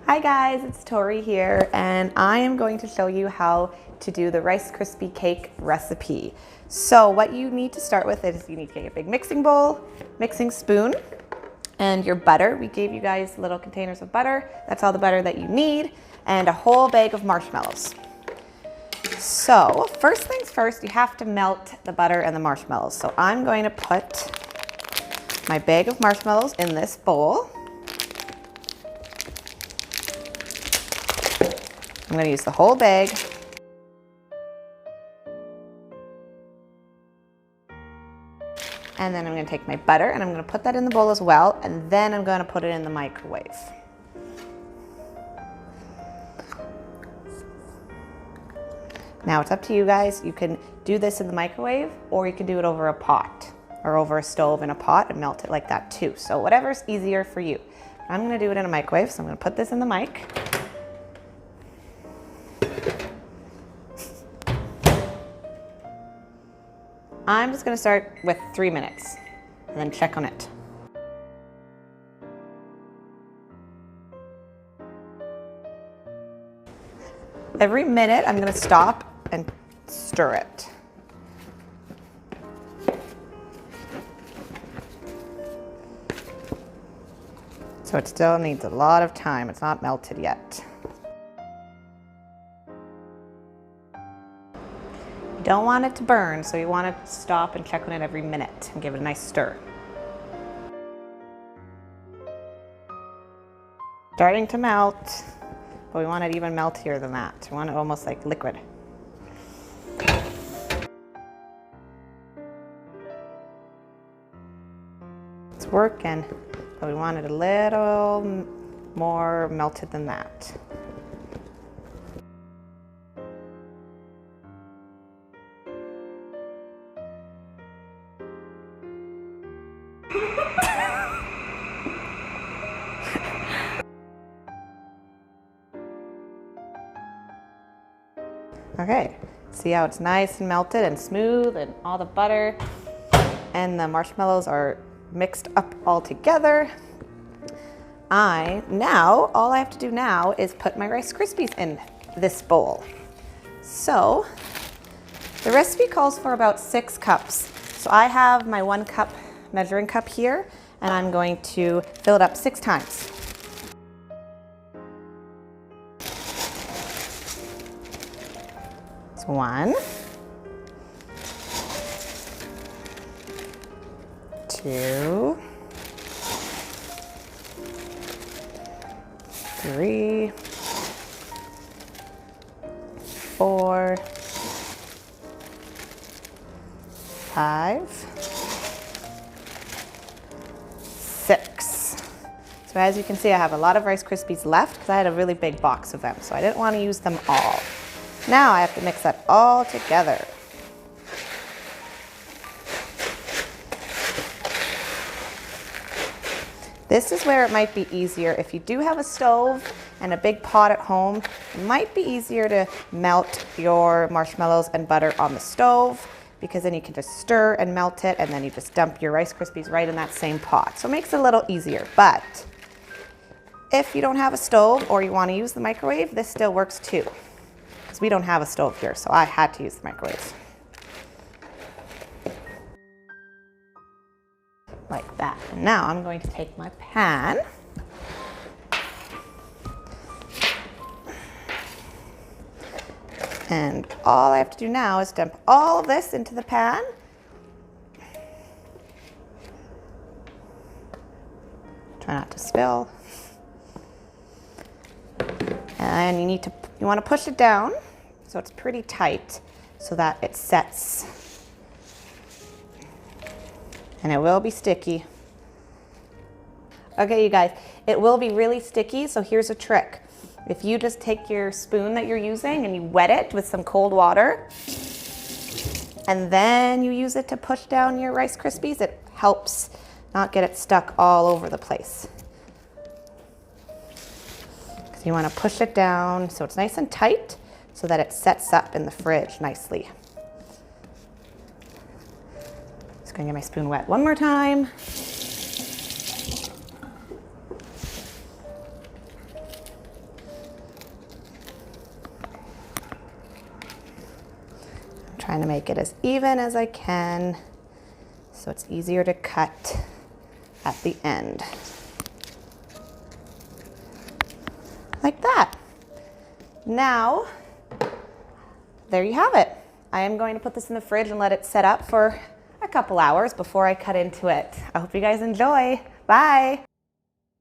Hi guys, it's Tori here, and I am going to show you how to do the Rice Krispie cake recipe. So what you need to start with is you need to get a big mixing bowl, mixing spoon, and your butter. We gave you guys little containers of butter. That's all the butter that you need, and a whole bag of marshmallows. So first things first, you have to melt the butter and the marshmallows. So I'm going to put my bag of marshmallows in this bowl. I'm going to use the whole bag. And then I'm going to take my butter and I'm going to put that in the bowl as well, and then I'm going to put it in the microwave. Now it's up to you guys. You can do this in the microwave, or you can do it over a pot or over a stove in a pot and melt it like that too. So whatever's easier for you. I'm going to do it in a microwave, so I'm going to put this in the mic. I'm just going to start with 3 minutes and then check on it. Every minute I'm going to stop and stir it. So it still needs a lot of time. It's not melted yet. You don't want it to burn, so you want to stop and check on it every minute and give it a nice stir. Starting to melt, but we want it even meltier than that. We want it almost like liquid. It's working, but we want it a little more melted than that. Okay, see how it's nice and melted and smooth, and all the butter and the marshmallows are mixed up all together. Now, all I have to do now is put my Rice Krispies in this bowl. So, the recipe calls for about 6 cups. So I have my 1 cup measuring cup here, and I'm going to fill it up 6 times. It's 1, 2, 3, 4, 5, 6. So as you can see, I have a lot of Rice Krispies left because I had a really big box of them, so I didn't want to use them all. Now I have to mix that all together. This is where it might be easier. If you do have a stove and a big pot at home, it might be easier to melt your marshmallows and butter on the stove, because then you can just stir and melt it, and then you just dump your Rice Krispies right in that same pot. So it makes it a little easier. But if you don't have a stove or you want to use the microwave, this still works too. Because we don't have a stove here, so I had to use the microwave. Like that. And now I'm going to take my pan and all I have to do now is dump all of this into the pan. Try not to spill. And you want to push it down so it's pretty tight so that it sets. And it will be sticky. Okay, you guys, it will be really sticky, so here's a trick. If you just take your spoon that you're using and you wet it with some cold water, and then you use it to push down your Rice Krispies, it helps not get it stuck all over the place. So you want to push it down so it's nice and tight so that it sets up in the fridge nicely. Just gonna get my spoon wet one more time. trying to make it as even as I can so it's easier to cut at the end. Like that. Now, there you have it. I am going to put this in the fridge and let it set up for a couple hours before I cut into it. I hope you guys enjoy. Bye.